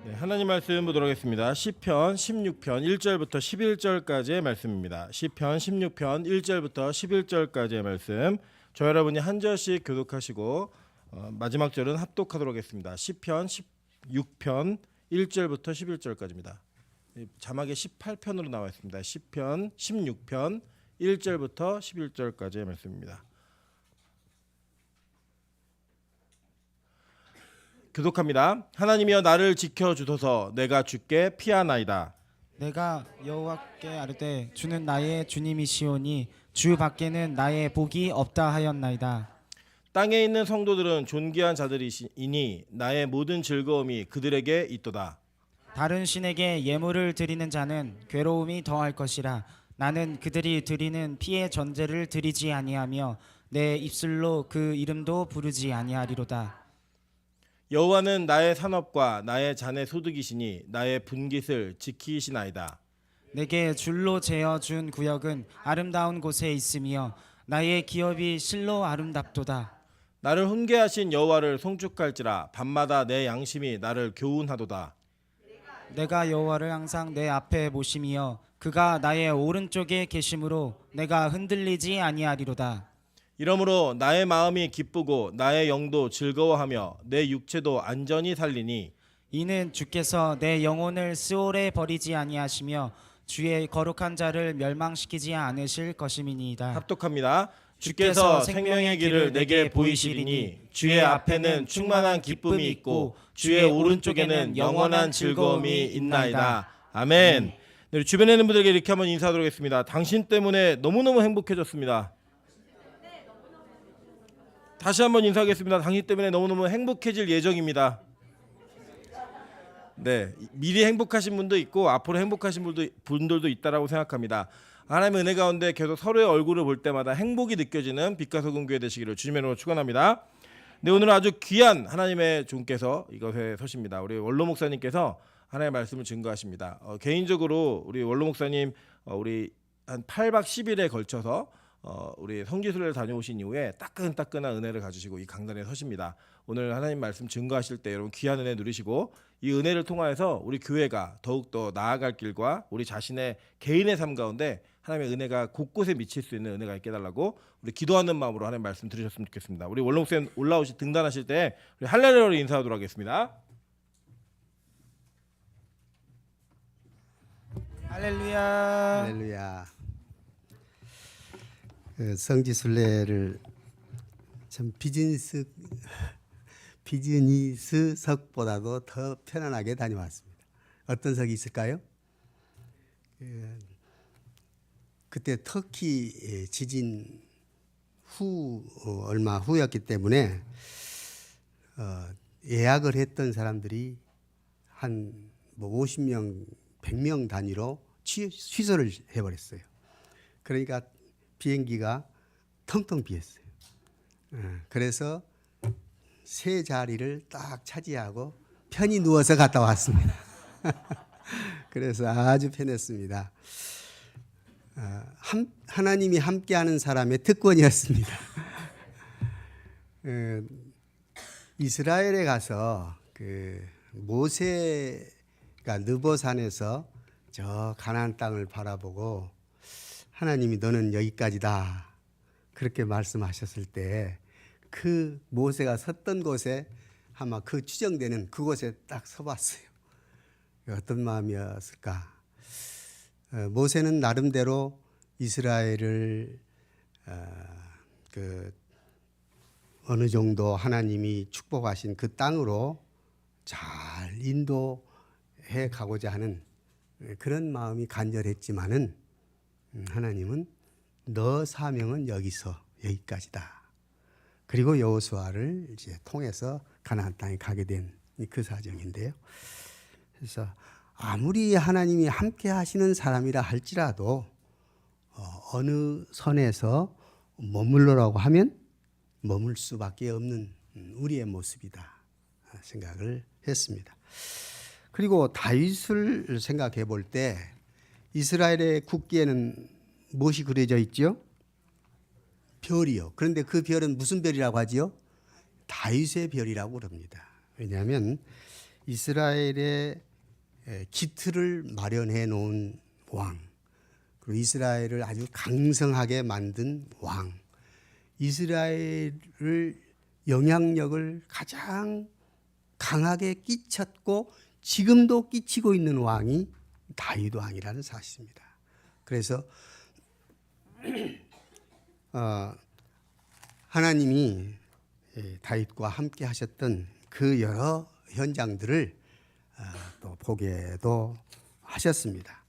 네, 하나님 말씀 보도록 하겠습니다. 시편 16편 1절부터 11절까지의 말씀입니다. 시편 16편 1절부터 11절까지의 말씀. 저 여러분이 한 절씩 교독하시고 마지막 절은 합독하도록 하겠습니다. 시편 16편 1절부터 11절까지입니다. 자막에 18편으로 나와 있습니다. 시편 16편 1절부터 11절까지의 말씀입니다. 교독합니다. 하나님이여 나를 지켜주소서. 내가 주께 피하나이다. 내가 여호와께 아뢰되 주는 나의 주님이시오니 주 밖에는 나의 복이 없다 하였나이다. 땅에 있는 성도들은 존귀한 자들이니 나의 모든 즐거움이 그들에게 있도다. 다른 신에게 예물을 드리는 자는 괴로움이 더할 것이라. 나는 그들이 드리는 피의 전제를 드리지 아니하며 내 입술로 그 이름도 부르지 아니하리로다. 여호와는 나의 산업과 나의 잔의 소득이시니 나의 분깃을 지키시나이다. 내게 줄로 재어 준 구역은 아름다운 곳에 있으며 나의 기업이 실로 아름답도다. 나를 훈계하신 여호와를 송축할지라. 밤마다 내 양심이 나를 교훈하도다. 내가 여호와를 항상 내 앞에 모심이여 그가 나의 오른쪽에 계심으로 내가 흔들리지 아니하리로다. 이러므로 나의 마음이 기쁘고 나의 영도 즐거워하며 내 육체도 안전히 살리니 이는 주께서 내 영혼을 스올에 버리지 아니하시며 주의 거룩한 자를 멸망시키지 않으실 것임이니이다. 합독합니다. 주께서 생명의 길을 내게 보이시리니 주의 앞에는 충만한 기쁨이 있고 주의 오른쪽에는 영원한 즐거움이 있나이다. 아멘. 네, 주변에 있는 분들에게 이렇게 한번 인사하도록 하겠습니다. 당신 때문에 너무너무 행복해졌습니다. 다시 한번 인사하겠습니다. 당신 때문에 너무너무 행복해질 예정입니다. 네, 미리 행복하신 분도 있고 앞으로 행복하신 분들도 있다라고 생각합니다. 하나님의 은혜 가운데 계속 서로의 얼굴을 볼 때마다 행복이 느껴지는 빛과 소금 교회 되시기를 주님의 이름으로 축원합니다. 네, 오늘은 아주 귀한 하나님의 종께서 이것에 서십니다. 우리 원로 목사님께서 하나님의 말씀을 증거하십니다. 개인적으로 우리 원로 목사님 우리 한 8박 10일에 걸쳐서 우리 성지순례를 다녀오신 이후에 따끈따끈한 은혜를 가지시고 이 강단에 서십니다. 오늘 하나님 말씀 증거하실 때 여러분 귀한 은혜 누리시고 이 은혜를 통하여서 우리 교회가 더욱더 나아갈 길과 우리 자신의 개인의 삶 가운데 하나님의 은혜가 곳곳에 미칠 수 있는 은혜가 있게 해달라고 우리 기도하는 마음으로 하나님 말씀 들으셨으면 좋겠습니다. 우리 원로 목사님 등단하실 때 우리 할렐루야로 인사하도록 하겠습니다. 할렐루야. 할렐루야. 성지순례를 참 비즈니스석보다도 더 편안하게 다녀왔습니다. 어떤 석이 있을까요? 그때 터키 지진 후 얼마 후였기 때문에 예약을 했던 사람들이 한 50명, 100명 단위로 취소를 해버렸어요. 그러니까 비행기가 텅텅 비었어요. 그래서 세 자리를 딱 차지하고 편히 누워서 갔다 왔습니다. 그래서 아주 편했습니다. 하나님이 함께하는 사람의 특권이었습니다. 이스라엘에 가서 그 모세가 느보산에서 저 가나안 땅을 바라보고 하나님이 너는 여기까지다 그렇게 말씀하셨을 때 그 모세가 섰던 곳에 아마 그 추정되는 그곳에 딱 서봤어요. 어떤 마음이었을까? 모세는 나름대로 이스라엘을 그 어느 정도 하나님이 축복하신 그 땅으로 잘 인도해 가고자 하는 그런 마음이 간절했지만은 하나님은 너 사명은 여기까지다. 그리고 여호수아를 이제 통해서 가나안 땅에 가게 된 그 사정인데요. 그래서 아무리 하나님이 함께 하시는 사람이라 할지라도 어느 선에서 머물러라고 하면 머물 수밖에 없는 우리의 모습이다 생각을 했습니다. 그리고 다윗을 생각해 볼 때 이스라엘의 국기에는 무엇이 그려져 있죠? 별이요. 그런데 그 별은 무슨 별이라고 하지요? 다윗의 별이라고 그럽니다. 왜냐하면 이스라엘의 기틀을 마련해 놓은 왕, 그리고 이스라엘을 아주 강성하게 만든 왕, 이스라엘을 영향력을 가장 강하게 끼쳤고 지금도 끼치고 있는 왕이 다윗 왕이라는 사실입니다. 그래서 하나님이 다윗과 함께 하셨던 그 여러 현장들을 또 보게도 하셨습니다.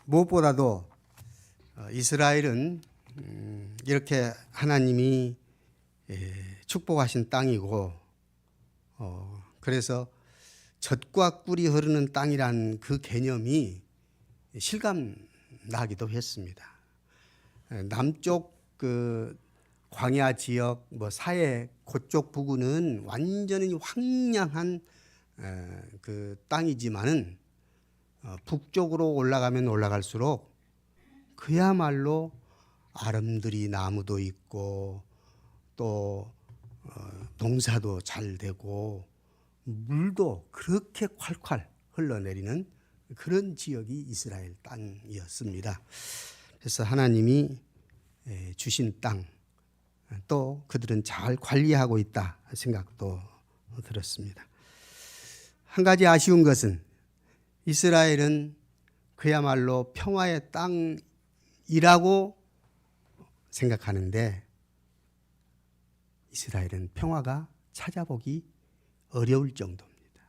무엇보다도 이스라엘은 이렇게 하나님이 축복하신 땅이고, 그래서 젖과 꿀이 흐르는 땅이라는 그 개념이 실감나기도 했습니다. 남쪽 그 광야 지역, 사해 그쪽 부근은 완전히 황량한 그 땅이지만은 북쪽으로 올라가면 올라갈수록 그야말로 아름드리 나무도 있고 또 농사도 잘 되고 물도 그렇게 콸콸 흘러내리는 그런 지역이 이스라엘 땅이었습니다. 그래서 하나님이 주신 땅, 또 그들은 잘 관리하고 있다 생각도 들었습니다. 한 가지 아쉬운 것은 이스라엘은 그야말로 평화의 땅이라고 생각하는데 이스라엘은 평화가 찾아보기 어려울 정도입니다.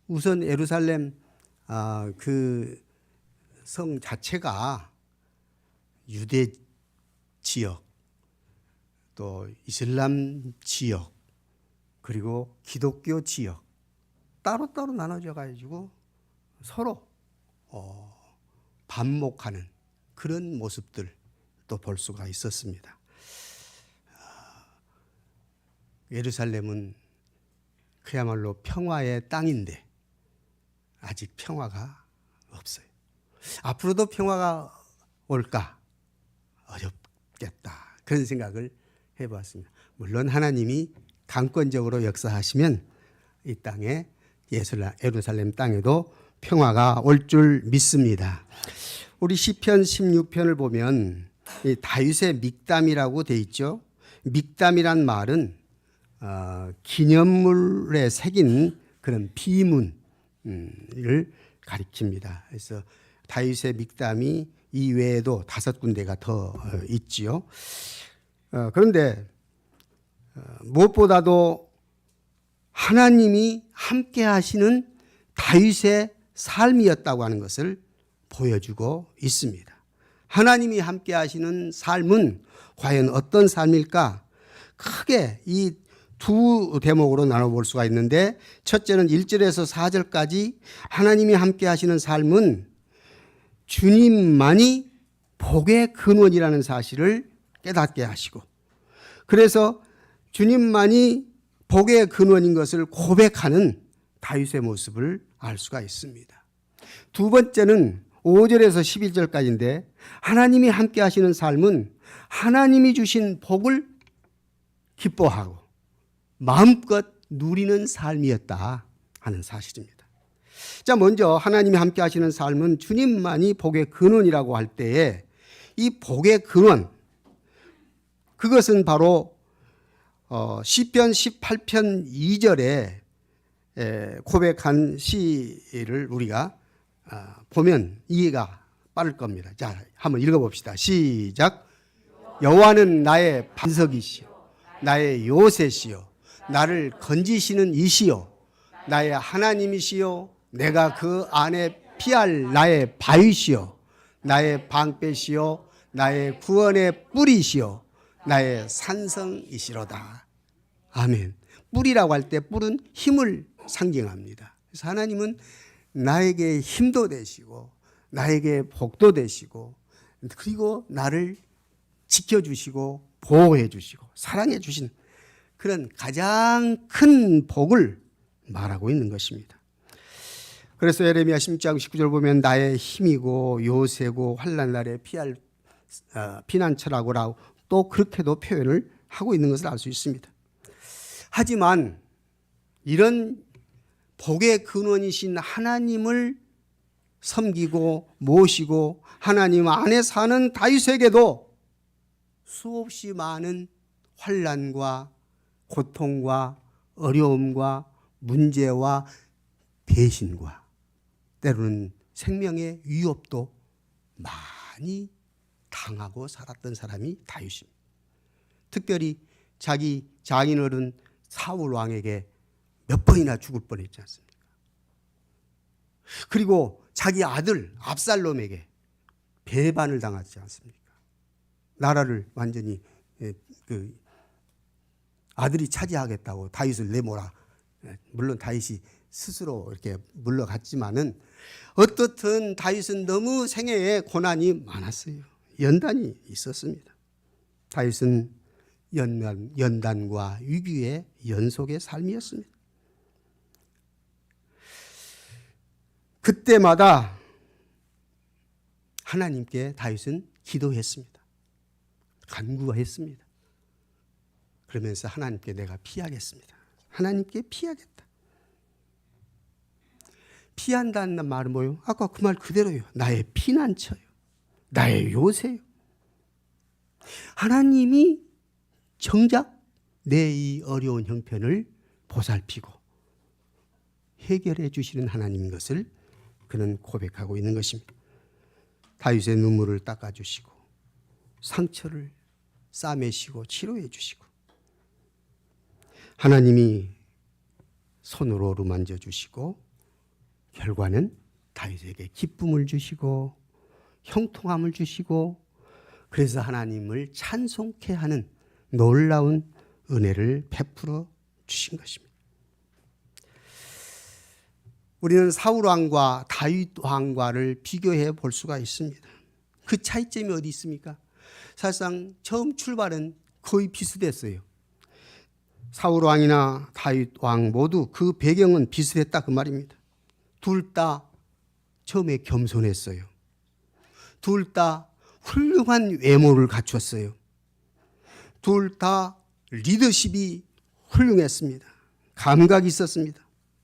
우선 예루살렘 그 성 자체가 유대 지역, 또 이슬람 지역, 그리고 기독교 지역 따로따로 나눠져 가지고 서로 반목하는 그런 모습들 또 볼 수가 있었습니다. 예루살렘은 그야말로 평화의 땅인데 아직 평화가 없어요. 앞으로도 평화가 올까? 어렵겠다. 그런 생각을 해봤습니다. 물론 하나님이 강권적으로 역사하시면 이 땅에 예루살렘 땅에도 평화가 올 줄 믿습니다. 우리 시편 16편을 보면 이 다윗의 믹담이라고 돼 있죠. 믹담이란 말은 기념물에 새긴 그런 비문을 가리킵니다. 그래서 다윗의 믹담이 이 외에도 5군데가 더 있지요. 그런데 무엇보다도 하나님이 함께 하시는 다윗의 삶이었다고 하는 것을 보여주고 있습니다. 하나님이 함께 하시는 삶은 과연 어떤 삶일까? 크게 이 두 대목으로 나눠볼 수가 있는데, 첫째는 1절에서 4절까지 하나님이 함께 하시는 삶은 주님만이 복의 근원이라는 사실을 깨닫게 하시고, 그래서 주님만이 복의 근원인 것을 고백하는 다윗의 모습을 알 수가 있습니다. 두 번째는 5절에서 11절까지인데, 하나님이 함께 하시는 삶은 하나님이 주신 복을 기뻐하고 마음껏 누리는 삶이었다 하는 사실입니다. 자, 먼저 하나님이 함께 하시는 삶은 주님만이 복의 근원이라고 할 때에 이 복의 근원, 그것은 바로 시편 18편 2절에 고백한 시를 우리가 보면 이해가 빠를 겁니다. 자, 한번 읽어봅시다. 시작. 여호와는 나의 반석이시요 나의 요새시요 나를 건지시는 이시요 나의 하나님이시요 내가 그 안에 피할 나의 바위시요 나의 방패시요 나의 구원의 뿌리시요 나의 산성이시로다. 아멘. 뿌리라고 할 때 뿔은 힘을 상징합니다. 그래서 하나님은 나에게 힘도 되시고 나에게 복도 되시고 그리고 나를 지켜주시고 보호해 주시고 사랑해 주신 그런 가장 큰 복을 말하고 있는 것입니다. 그래서 예레미야 16장 19절 보면 나의 힘이고 요새고 환난 날에 피할 피난처라고 또 그렇게도 표현을 하고 있는 것을 알 수 있습니다. 하지만 이런 복의 근원이신 하나님을 섬기고 모시고 하나님 안에 사는 다윗에게도 수없이 많은 환난과 고통과 어려움과 문제와 배신과 때로는 생명의 위협도 많이 당하고 살았던 사람이 다윗입니다. 특별히 자기 장인어른 사울 왕에게 몇 번이나 죽을 뻔했지 않습니까? 그리고 자기 아들 압살롬에게 배반을 당하지 않습니까? 나라를 완전히 아들이 차지하겠다고 다윗을 내모라. 물론 다윗이 스스로 이렇게 물러갔지만은 어떻든 다윗은 너무 생애에 고난이 많았어요. 연단이 있었습니다. 다윗은 연단과 위기의 연속의 삶이었습니다. 그때마다 하나님께 다윗은 기도했습니다. 간구했습니다. 그러면서 하나님께 내가 피하겠습니다. 하나님께 피하겠다. 피한다는 말은 뭐예요? 아까 그 말 그대로예요. 나의 피난처요. 나의 요새요. 하나님이 정작 내 이 어려운 형편을 보살피고 해결해 주시는 하나님인 것을 그는 고백하고 있는 것입니다. 다윗의 눈물을 닦아주시고 상처를 싸매시고 치료해 주시고 하나님이 손으로 어루만져 주시고 결과는 다윗에게 기쁨을 주시고 형통함을 주시고 그래서 하나님을 찬송케 하는 놀라운 은혜를 베풀어 주신 것입니다. 우리는 사울 왕과 다윗 왕과를 비교해 볼 수가 있습니다. 그 차이점이 어디 있습니까? 사실상 처음 출발은 거의 비슷했어요. 사울 왕이나 다윗 왕 모두 그 배경은 비슷했다 그 말입니다. 둘 다 처음에 겸손했어요. 둘 다 훌륭한 외모를 갖췄어요. 둘 다 리더십이 훌륭했습니다. 감각이 있었습니다.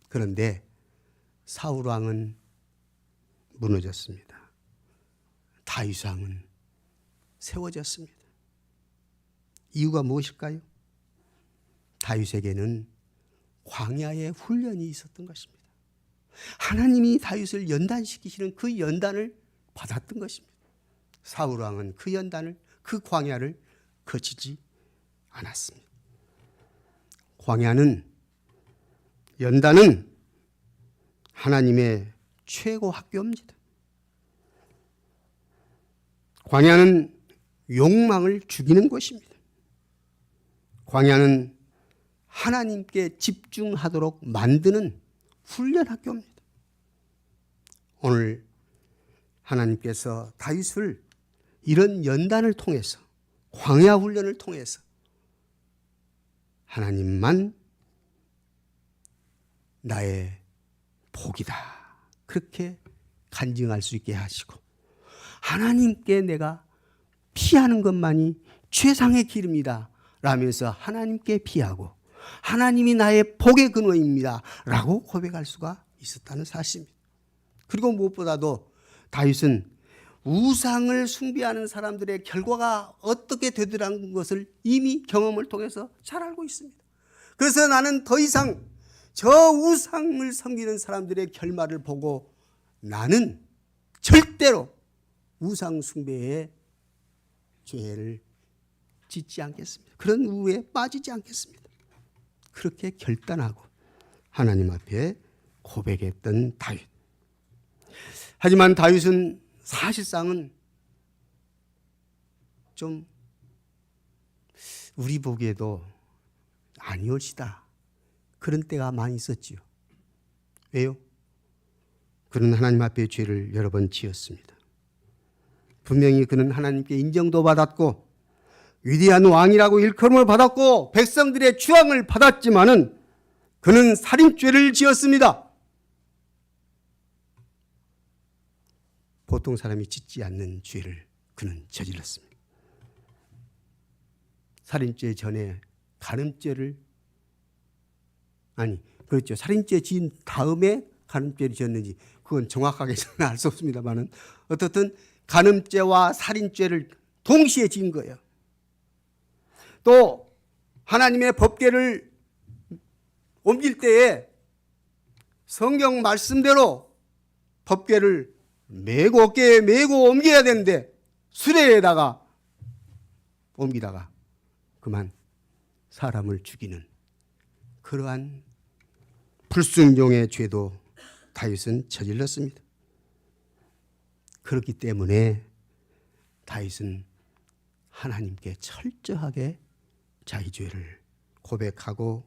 그런데 사울 왕은 무너졌습니다. 다윗 왕은 세워졌습니다. 이유가 무엇일까요? 다윗에게는 광야의 훈련이 있었던 것입니다. 하나님이 다윗을 연단시키시는 그 연단을 받았던 것입니다. 사울 왕은 그 연단을, 그 광야를 거치지 않았습니다. 광야는, 연단은 하나님의 최고 학교입니다. 광야는 욕망을 죽이는 곳입니다. 광야는 하나님께 집중하도록 만드는 훈련 학교입니다. 오늘 하나님께서 다윗을 이런 연단을 통해서 광야 훈련을 통해서 하나님만 나의 복이다 그렇게 간증할 수 있게 하시고 하나님께 내가 피하는 것만이 최상의 길입니다 라면서 하나님께 피하고 하나님이 나의 복의 근원입니다 라고 고백할 수가 있었다는 사실입니다. 그리고 무엇보다도 다윗은 우상을 숭배하는 사람들의 결과가 어떻게 되더라는 것을 이미 경험을 통해서 잘 알고 있습니다. 그래서 나는 더 이상 저 우상을 섬기는 사람들의 결말을 보고 나는 절대로 우상 숭배의 죄를 짓지 않겠습니다. 그런 우에 빠지지 않겠습니다. 그렇게 결단하고 하나님 앞에 고백했던 다윗. 하지만 다윗은 사실상은 좀 우리 보기에도 아니올시다 그런 때가 많이 있었지요. 왜요? 그는 하나님 앞에 죄를 여러 번 지었습니다. 분명히 그는 하나님께 인정도 받았고 위대한 왕이라고 일컬음을 받았고 백성들의 추앙을 받았지만은 그는 살인죄를 지었습니다. 보통 사람이 짓지 않는 죄를 그는 저질렀습니다. 살인죄 전에 그렇죠. 살인죄 지은 다음에 간음죄를 지었는지 그건 정확하게 저는 알 수 없습니다만은 어떻든 간음죄와 살인죄를 동시에 지은 거예요. 또 하나님의 법궤를 옮길 때에 성경 말씀대로 법궤를 메고 어깨에 메고 옮겨야 되는데 수레에다가 옮기다가 그만 사람을 죽이는 그러한 불순종의 죄도 다윗은 저질렀습니다. 그렇기 때문에 다윗은 하나님께 철저하게 자기 죄를 고백하고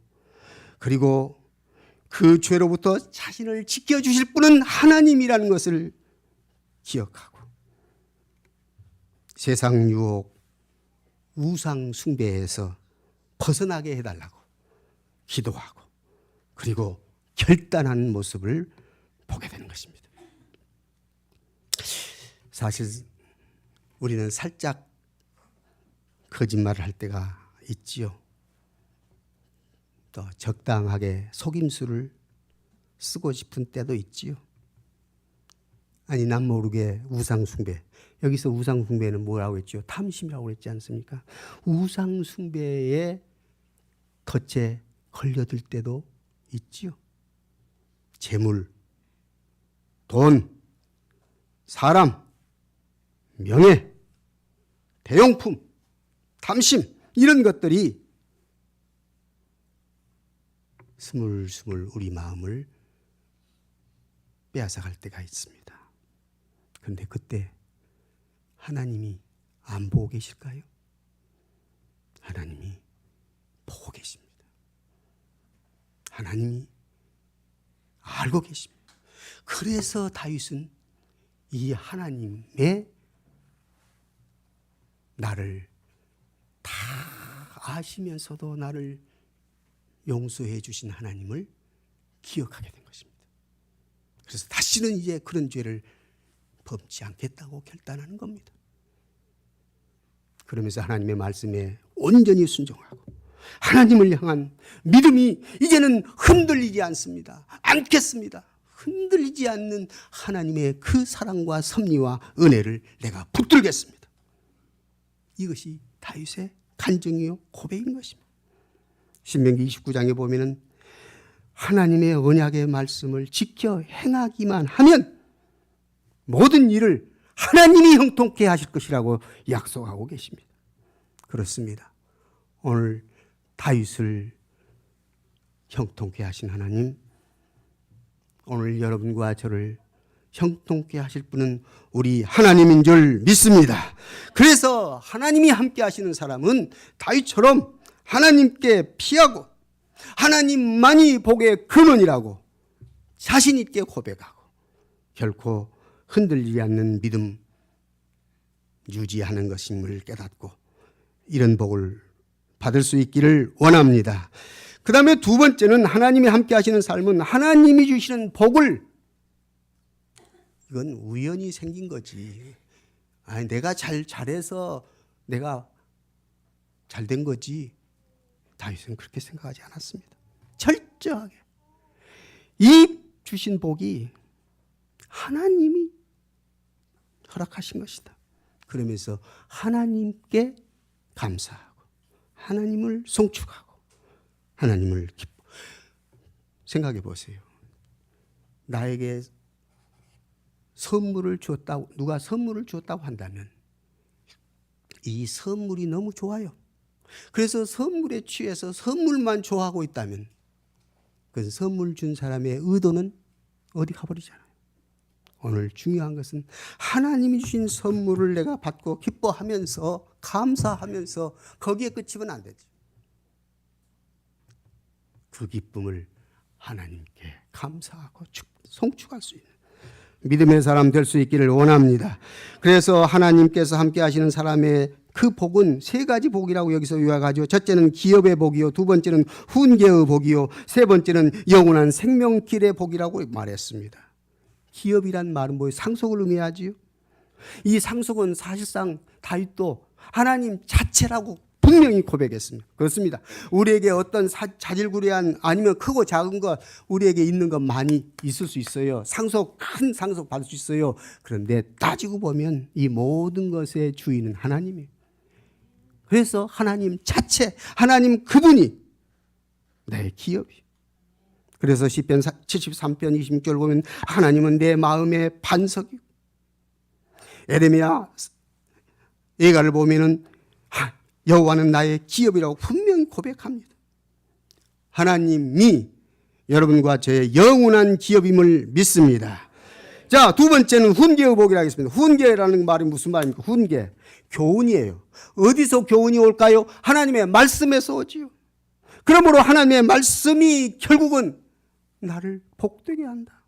그리고 그 죄로부터 자신을 지켜주실 분은 하나님이라는 것을 기억하고 세상 유혹, 우상 숭배에서 벗어나게 해달라고 기도하고 그리고 결단하는 모습을 보게 되는 것입니다. 사실 우리는 살짝 거짓말을 할 때가 있지요. 또 적당하게 속임수를 쓰고 싶은 때도 있지요. 아니 남 모르게 우상숭배. 여기서 우상숭배는 뭐라고 했죠? 탐심이라고 했지 않습니까? 우상숭배의 덫에 걸려들 때도 있지요. 재물, 돈, 사람, 명예, 대용품, 탐심 이런 것들이 스물스물 우리 마음을 빼앗아갈 때가 있습니다. 그런데 그때 하나님이 안 보고 계실까요? 하나님이 보고 계십니다. 하나님이 알고 계십니다. 그래서 다윗은 이 하나님의 나를 다 아시면서도 나를 용서해 주신 하나님을 기억하게 된 것입니다. 그래서 다시는 이제 그런 죄를 범치 않겠다고 결단하는 겁니다. 그러면서 하나님의 말씀에 온전히 순종하고 하나님을 향한 믿음이 이제는 흔들리지 않습니다. 않겠습니다. 흔들리지 않는 하나님의 그 사랑과 섭리와 은혜를 내가 붙들겠습니다. 이것이 다윗의 간증이요 고백인 것입니다. 신명기 29장에 보면은 하나님의 언약의 말씀을 지켜 행하기만 하면 모든 일을 하나님이 형통케 하실 것이라고 약속하고 계십니다. 그렇습니다. 오늘 다윗을 형통케 하신 하나님, 오늘 여러분과 저를 형통케 하실 분은 우리 하나님인 줄 믿습니다. 그래서 하나님이 함께 하시는 사람은 다윗처럼 하나님께 피하고 하나님만이 복의 근원이라고 자신 있게 고백하고 결코 흔들리지 않는 믿음 유지하는 것임을 깨닫고 이런 복을 받을 수 있기를 원합니다. 그 다음에 두 번째는 하나님이 함께 하시는 삶은 하나님이 주시는 복을 이건 우연히 생긴 거지. 아니 내가 잘해서 내가 잘 된 거지. 다윗은 그렇게 생각하지 않았습니다. 철저하게 이 주신 복이 하나님이 허락하신 것이다. 그러면서 하나님께 감사하고 하나님을 송축하고 하나님을 기뻐. 생각해 보세요. 나에게 선물을 주었다고 누가 선물을 주었다고 한다면 이 선물이 너무 좋아요. 그래서 선물에 취해서 선물만 좋아하고 있다면 그 선물 준 사람의 의도는 어디 가버리잖아요. 오늘 중요한 것은 하나님이 주신 선물을 내가 받고 기뻐하면서 감사하면서 거기에 그치면 안 되죠. 그 기쁨을 하나님께 감사하고 송축할 수 있는 믿음의 사람 될 수 있기를 원합니다. 그래서 하나님께서 함께 하시는 사람의 그 복은 세 가지 복이라고 여기서 요약하죠. 첫째는 기업의 복이요, 두 번째는 훈계의 복이요, 세 번째는 영원한 생명길의 복이라고 말했습니다. 기업이란 말은 뭐예요? 상속을 의미하지요. 이 상속은 사실상 다윗도 하나님 자체라고 분명히 고백했습니다. 그렇습니다. 우리에게 어떤 자질구레한 아니면 크고 작은 것 우리에게 있는 것 많이 있을 수 있어요. 큰 상속 받을 수 있어요. 그런데 따지고 보면 이 모든 것의 주인은 하나님이에요. 그래서 하나님 자체, 하나님 그분이 내 기업이에요. 그래서 시편 73편 26절 보면 하나님은 내 마음의 반석이고, 에레미야 예가를 보면은 여호와는 나의 기업이라고 분명히 고백합니다. 하나님이 여러분과 저의 영원한 기업임을 믿습니다. 자, 두 번째는 훈계의복이라고 하겠습니다. 훈계라는 말이 무슨 말입니까? 훈계, 교훈이에요. 어디서 교훈이 올까요? 하나님의 말씀에서 오지요. 그러므로 하나님의 말씀이 결국은 나를 복되게 한다.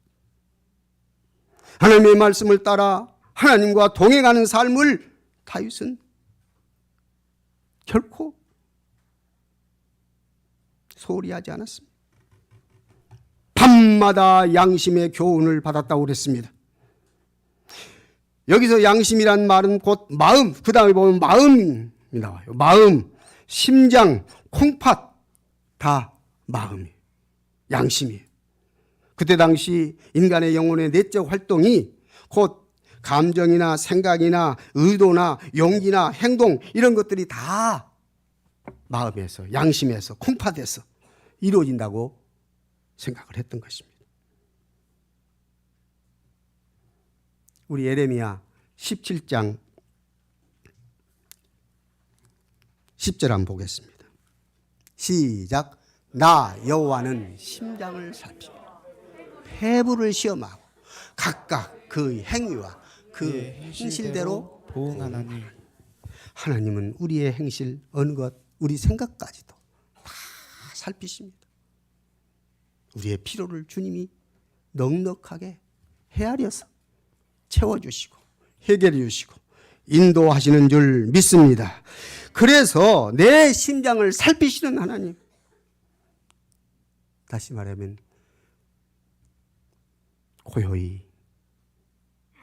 하나님의 말씀을 따라 하나님과 동행하는 삶을 다윗은 결코 소홀히 하지 않았습니다. 밤마다 양심의 교훈을 받았다고 그랬습니다. 여기서 양심이란 말은 곧 마음, 그 다음에 보면 마음이 나와요. 마음, 심장, 콩팥 다 마음이에요. 양심이에요. 그때 당시 인간의 영혼의 내적 활동이 곧 감정이나 생각이나 의도나 용기나 행동 이런 것들이 다 마음에서, 양심에서, 콩팥에서 이루어진다고 생각을 했던 것입니다. 우리 예레미야 17장 10절 한번 보겠습니다. 시작. 나 여호와는 심장을 살피며 폐부를 시험하고 각각 그 행위와 그 행실대로 보응하나니. 하나님은 우리의 행실 어느 것 우리 생각까지도 다 살피십니다. 우리의 필요를 주님이 넉넉하게 헤아려서 채워주시고 해결해 주시고 인도하시는 줄 믿습니다. 그래서 내 심장을 살피시는 하나님, 다시 말하면 고요히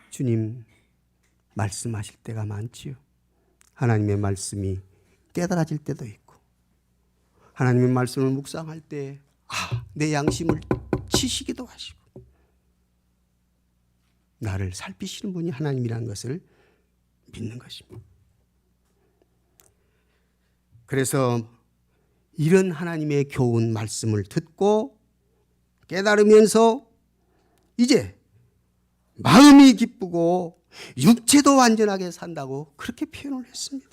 주님 말씀하실 때가 많지요. 하나님의 말씀이 깨달아질 때도 있고, 하나님의 말씀을 묵상할 때 내 양심을 치시기도 하시고, 나를 살피시는 분이 하나님이라는 것을 믿는 것입니다. 그래서 이런 하나님의 교훈 말씀을 듣고 깨달으면서 이제 마음이 기쁘고 육체도 완전하게 산다고 그렇게 표현을 했습니다.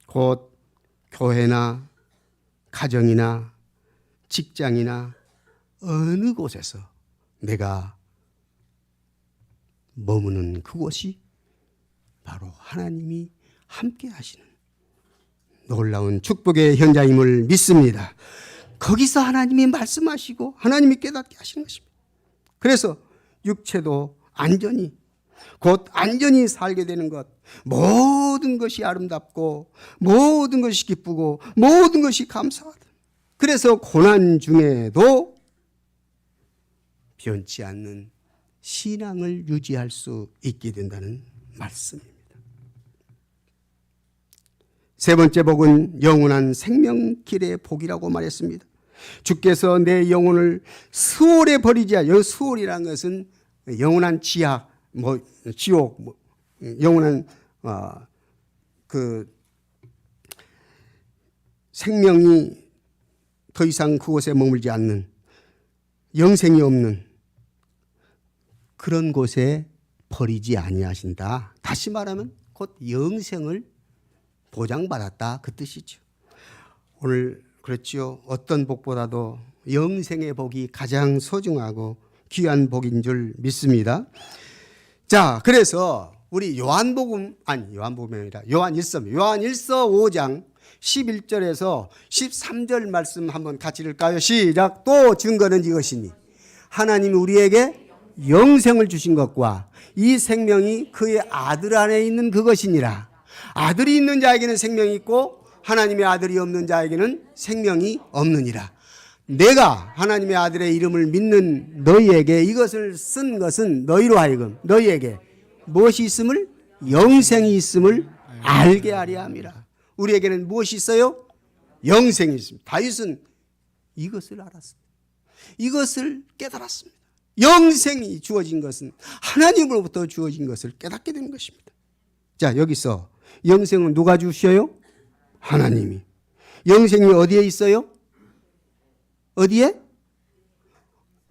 곧 교회나 가정이나 직장이나 어느 곳에서 내가 머무는 그곳이 바로 하나님이 함께 하시는 놀라운 축복의 현장임을 믿습니다. 거기서 하나님이 말씀하시고 하나님이 깨닫게 하시는 것입니다. 그래서 육체도 안전히, 곧 안전히 살게 되는 것, 모든 것이 아름답고 모든 것이 기쁘고 모든 것이 감사하다. 그래서 고난 중에도 변치 않는 신앙을 유지할 수 있게 된다는 말씀입니다. 세 번째 복은 영원한 생명길의 복이라고 말했습니다. 주께서 내 영혼을 수월에 버리지 않아. 수월이라는 것은 영원한 지옥, 영원한 그 생명이 더 이상 그곳에 머물지 않는, 영생이 없는 그런 곳에 버리지 아니하신다. 다시 말하면 곧 영생을 보장받았다, 그 뜻이죠. 오늘 그렇지요. 어떤 복보다도 영생의 복이 가장 소중하고 귀한 복인 줄 믿습니다. 자, 그래서 우리 요한복음이 아니라 요한일서 5장 11절에서 13절 말씀 한번 같이 읽을까요? 시작. 또 증거는 이것이니 하나님이 우리에게 영생을 주신 것과 이 생명이 그의 아들 안에 있는 그것이니라. 아들이 있는 자에게는 생명이 있고 하나님의 아들이 없는 자에게는 생명이 없느니라. 내가 하나님의 아들의 이름을 믿는 너희에게 이것을 쓴 것은 너희로 하여금 너희에게 무엇이 있음을? 영생이 있음을 알게 하려 함이라. 우리에게는 무엇이 있어요? 영생이 있습니다. 다윗은 이것을 알았습니다. 이것을 깨달았습니다. 영생이 주어진 것은 하나님으로부터 주어진 것을 깨닫게 되는 것입니다. 자, 여기서 영생은 누가 주셔요? 하나님이. 영생이 어디에 있어요? 어디에?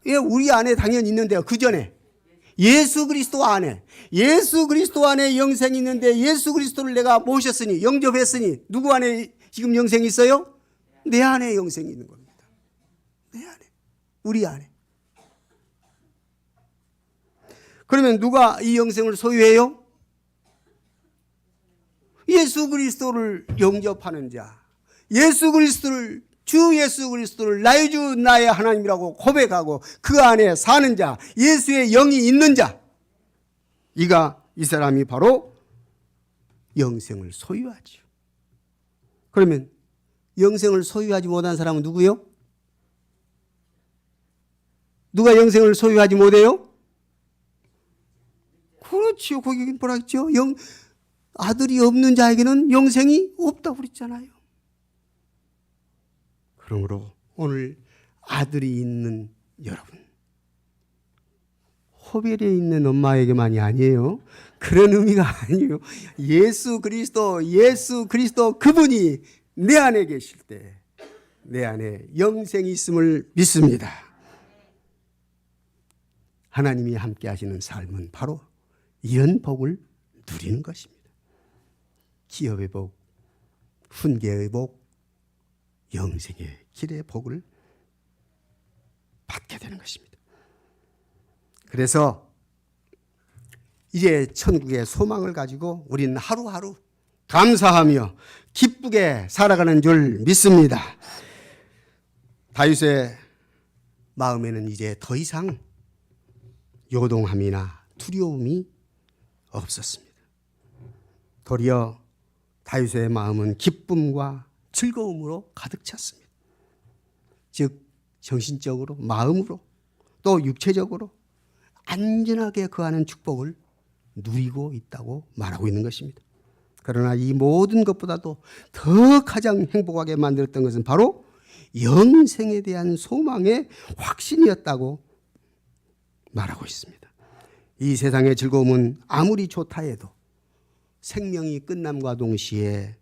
예, 우리 안에 당연히 있는데요. 그 전에 예수 그리스도 안에, 예수 그리스도 안에 영생이 있는데, 예수 그리스도를 내가 모셨으니, 영접했으니 누구 안에 지금 영생이 있어요? 내 안에 영생이 있는 겁니다. 내 안에, 우리 안에. 그러면 누가 이 영생을 소유해요? 예수 그리스도를 영접하는 자, 예수 그리스도를, 주 예수 그리스도를 나의 주 나의 하나님이라고 고백하고 그 안에 사는 자, 예수의 영이 있는 자, 이 사람이 바로 영생을 소유하죠. 그러면 영생을 소유하지 못한 사람은 누구요? 누가 영생을 소유하지 못해요? 그렇죠. 거기 뭐라 했죠? 아들이 없는 자에게는 영생이 없다고 그랬잖아요. 그러므로 오늘 아들이 있는 여러분, 호벨에 있는 엄마에게만이 아니에요. 그런 의미가 아니에요. 예수 그리스도 그분이 내 안에 계실 때 내 안에 영생이 있음을 믿습니다. 하나님이 함께 하시는 삶은 바로 이런 복을 누리는 것입니다. 기업의 복, 훈계의 복, 영생의 길의 복을 받게 되는 것입니다. 그래서 이제 천국의 소망을 가지고 우리는 하루하루 감사하며 기쁘게 살아가는 줄 믿습니다. 다윗의 마음에는 이제 더 이상 요동함이나 두려움이 없었습니다. 도리어 다윗의 마음은 기쁨과 즐거움으로 가득 찼습니다. 즉 정신적으로, 마음으로, 또 육체적으로 안전하게 거하는 축복을 누리고 있다고 말하고 있는 것입니다. 그러나 이 모든 것보다도 더 가장 행복하게 만들었던 것은 바로 영생에 대한 소망의 확신이었다고 말하고 있습니다. 이 세상의 즐거움은 아무리 좋다 해도 생명이 끝남과 동시에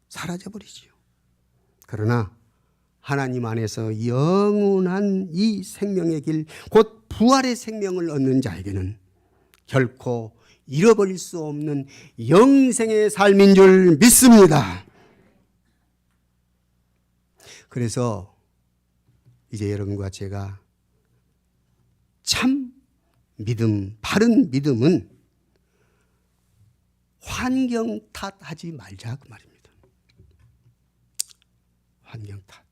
사라져버리지요. 그러나 하나님 안에서 영원한 이 생명의 길, 곧 부활의 생명을 얻는 자에게는 결코 잃어버릴 수 없는 영생의 삶인 줄 믿습니다. 그래서 이제 여러분과 제가 참 믿음, 바른 믿음은 환경 탓하지 말자 그 말입니다. 환경 탓.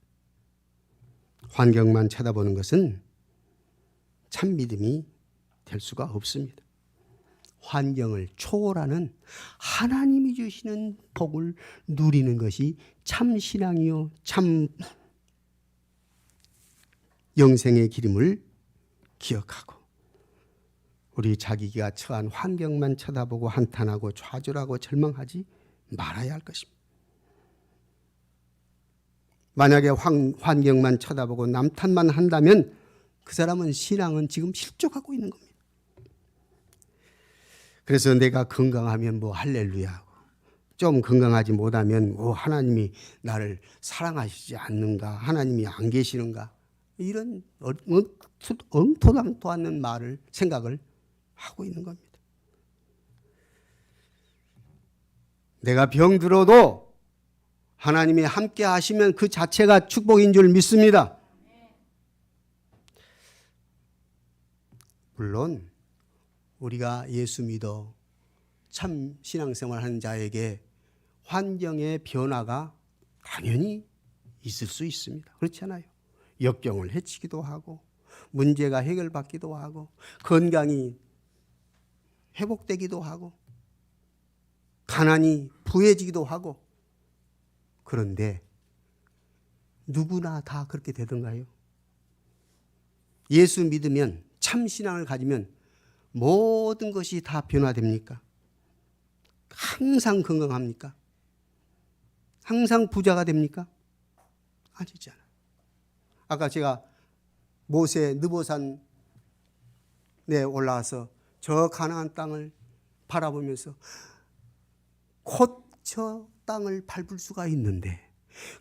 환경만 쳐다보는 것은 참 믿음이 될 수가 없습니다. 환경을 초월하는 하나님이 주시는 복을 누리는 것이 참 신앙이요, 참 영생의 길임을 기억하고 우리 자기가 처한 환경만 쳐다보고 한탄하고 좌절하고 절망하지 말아야 할 것입니다. 만약에 환경만 쳐다보고 남탓만 한다면 그 사람은 신앙은 지금 실족하고 있는 겁니다. 그래서 내가 건강하면 뭐 할렐루야, 좀 건강하지 못하면 하나님이 나를 사랑하시지 않는가, 하나님이 안 계시는가, 이런 엉토당토 않는 말을, 생각을 하고 있는 겁니다. 내가 병들어도 하나님이 함께 하시면 그 자체가 축복인 줄 믿습니다. 물론 우리가 예수 믿어 참 신앙생활 하는 자에게 환경의 변화가 당연히 있을 수 있습니다. 그렇잖아요. 역경을 헤치기도 하고 문제가 해결받기도 하고 건강이 회복되기도 하고 가난이 부해지기도 하고. 그런데 누구나 다 그렇게 되던가요? 예수 믿으면, 참 신앙을 가지면 모든 것이 다 변화됩니까? 항상 건강합니까? 항상 부자가 됩니까? 아니잖아. 아까 제가 모세 느보산에 올라와서 저 가나안 땅을 바라보면서 곧 저 땅을 밟을 수가 있는데,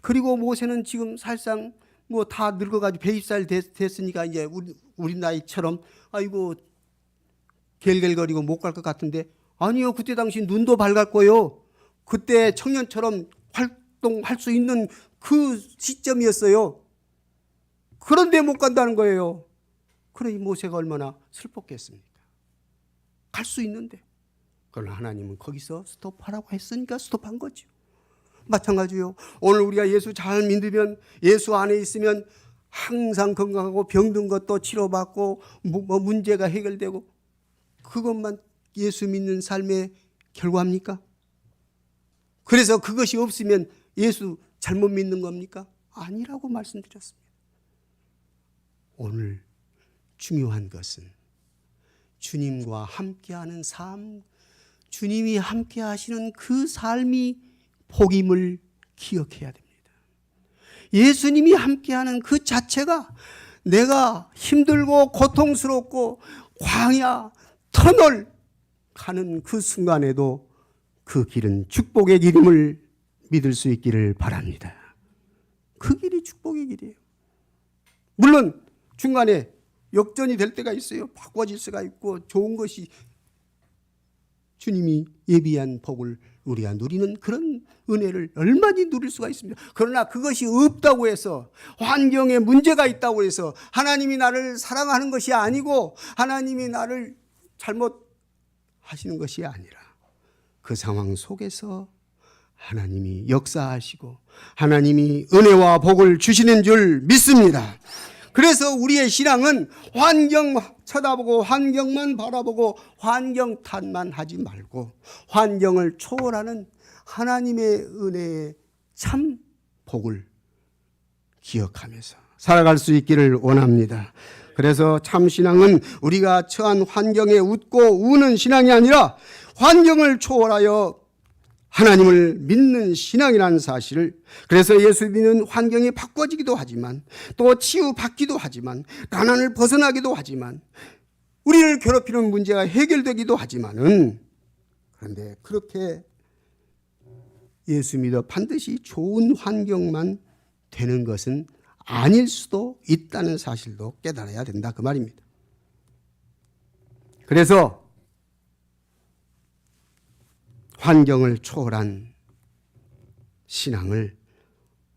그리고 모세는 지금 사실상 뭐 다 늙어가지고 100살 됐으니까 이제 우리 나이처럼 아이고 갤갤거리고 못 갈 것 같은데, 아니요, 그때 당시 눈도 밝았고요, 그때 청년처럼 활동할 수 있는 그 시점이었어요. 그런데 못 간다는 거예요. 그러니 모세가 얼마나 슬펐겠습니까? 갈 수 있는데. 그러나 하나님은 거기서 스톱하라고 했으니까 스톱한 거죠. 마찬가지요. 오늘 우리가 예수 잘 믿으면, 예수 안에 있으면 항상 건강하고 병든 것도 치료받고 뭐 문제가 해결되고, 그것만 예수 믿는 삶의 결과입니까? 그래서 그것이 없으면 예수 잘못 믿는 겁니까? 아니라고 말씀드렸습니다. 오늘 중요한 것은 주님과 함께하는 삶, 주님이 함께 하시는 그 삶이 복임을 기억해야 됩니다. 예수님이 함께하는 그 자체가 내가 힘들고 고통스럽고 광야, 터널 가는 그 순간에도 그 길은 축복의 길임을 믿을 수 있기를 바랍니다. 그 길이 축복의 길이에요. 물론 중간에 역전이 될 때가 있어요. 바꿔질 수가 있고 좋은 것이, 주님이 예비한 복을 우리가 누리는 그런 은혜를 얼마든지 누릴 수가 있습니다. 그러나 그것이 없다고 해서, 환경에 문제가 있다고 해서 하나님이 나를 사랑하는 것이 아니고 하나님이 나를 잘못 하시는 것이 아니라, 그 상황 속에서 하나님이 역사하시고 하나님이 은혜와 복을 주시는 줄 믿습니다. 그래서 우리의 신앙은 환경 쳐다보고 환경만 바라보고 환경 탓만 하지 말고 환경을 초월하는 하나님의 은혜의 참 복을 기억하면서 살아갈 수 있기를 원합니다. 그래서 참 신앙은 우리가 처한 환경에 웃고 우는 신앙이 아니라 환경을 초월하여 하나님을 믿는 신앙이라는 사실을, 그래서 예수 믿는 환경이 바꿔지기도 하지만 또 치유받기도 하지만 가난을 벗어나기도 하지만 우리를 괴롭히는 문제가 해결되기도 하지만은, 그런데 그렇게 예수 믿어 반드시 좋은 환경만 되는 것은 아닐 수도 있다는 사실도 깨달아야 된다, 그 말입니다. 그래서 환경을 초월한 신앙을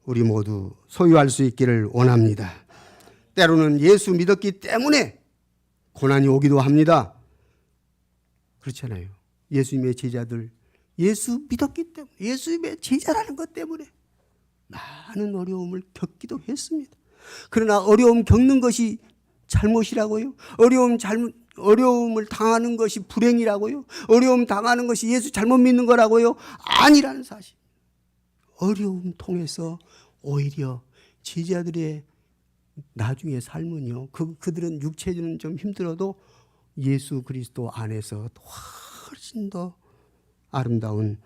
우리 모두 소유할 수 있기를 원합니다. 때로는 예수 믿었기 때문에 고난이 오기도 합니다. 그렇잖아요. 예수님의 제자들, 예수 믿었기 때문에, 예수님의 제자라는 것 때문에 많은 어려움을 겪기도 했습니다. 그러나 어려움 겪는 것이 잘못이라고요? 어려움을 당하는 것이 불행이라고요? 어려움 당하는 것이 예수 잘못 믿는 거라고요? 아니라는 사실. 어려움 통해서 오히려 제자들의 나중의 삶은요, 그들은 육체는 좀 힘들어도 예수 그리스도 안에서 훨씬 더 아름다운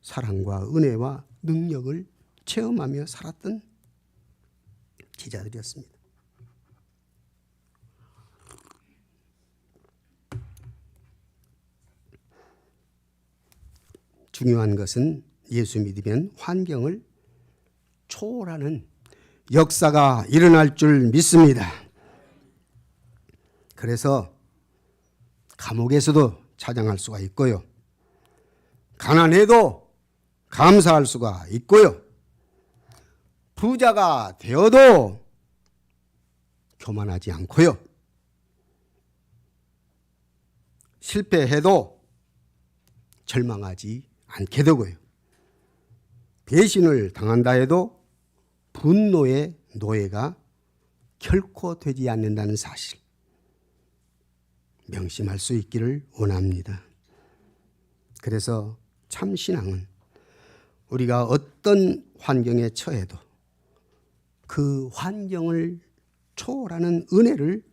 사랑과 은혜와 능력을 체험하며 살았던 제자들이었습니다. 중요한 것은 예수 믿으면 환경을 초월하는 역사가 일어날 줄 믿습니다. 그래서 감옥에서도 찬양할 수가 있고요, 가난해도 감사할 수가 있고요, 부자가 되어도 교만하지 않고요, 실패해도 절망하지 않게 되고요, 배신을 당한다 해도 분노의 노예가 결코 되지 않는다는 사실 명심할 수 있기를 원합니다. 그래서 참 신앙은 우리가 어떤 환경에 처해도 그 환경을 초월하는 은혜를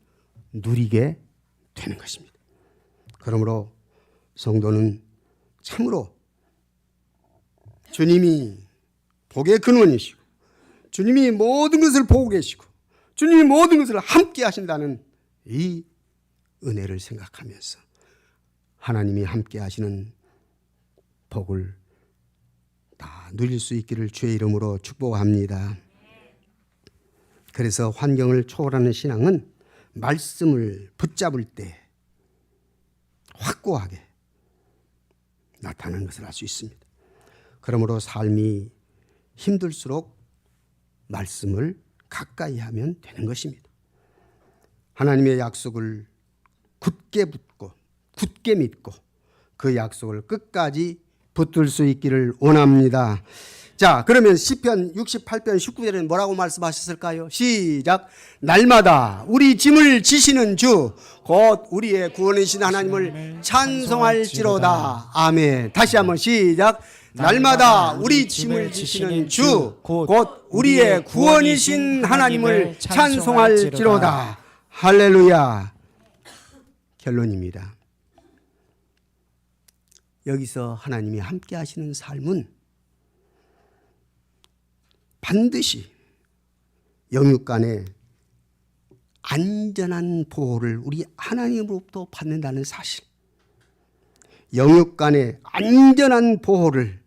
누리게 되는 것입니다. 그러므로 성도는 참으로 주님이 복의 근원이시고 주님이 모든 것을 보고 계시고 주님이 모든 것을 함께 하신다는 이 은혜를 생각하면서 하나님이 함께 하시는 복을 다 누릴 수 있기를 주의 이름으로 축복합니다. 그래서 환경을 초월하는 신앙은 말씀을 붙잡을 때 확고하게 나타나는 것을 알 수 있습니다. 그러므로 삶이 힘들수록 말씀을 가까이 하면 되는 것입니다. 하나님의 약속을 굳게 붙고 굳게 믿고 그 약속을 끝까지 붙들 수 있기를 원합니다. 자, 그러면 시편 68편 19절에는 뭐라고 말씀하셨을까요? 시작. 날마다 우리 짐을 지시는 주 곧 우리의 구원이신 하나님을 찬송할지로다. 아멘. 다시 한번 시작. 날마다 우리 짐을 지시는 주 곧 우리의 구원이신 하나님을 찬송할지로다. 할렐루야. 결론입니다. 여기서 하나님이 함께 하시는 삶은 반드시 영육간의 안전한 보호를 우리 하나님으로부터 받는다는 사실, 영육간의 안전한 보호를,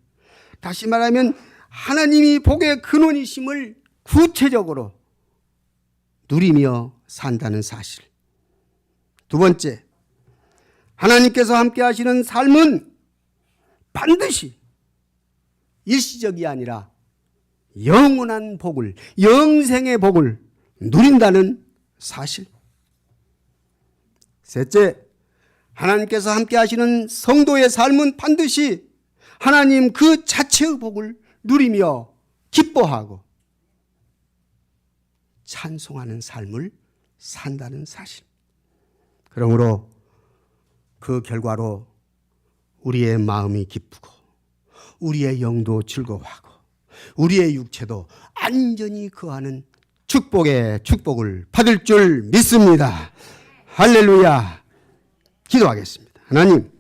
다시 말하면 하나님이 복의 근원이심을 구체적으로 누리며 산다는 사실. 두 번째, 하나님께서 함께 하시는 삶은 반드시 일시적이 아니라 영원한 복을, 영생의 복을 누린다는 사실. 셋째, 하나님께서 함께 하시는 성도의 삶은 반드시 하나님 그 자체의 복을 누리며 기뻐하고 찬송하는 삶을 산다는 사실. 그러므로 그 결과로 우리의 마음이 기쁘고 우리의 영도 즐거워하고 우리의 육체도 안전히 거하는 축복의 축복을 받을 줄 믿습니다. 할렐루야. 기도하겠습니다. 하나님,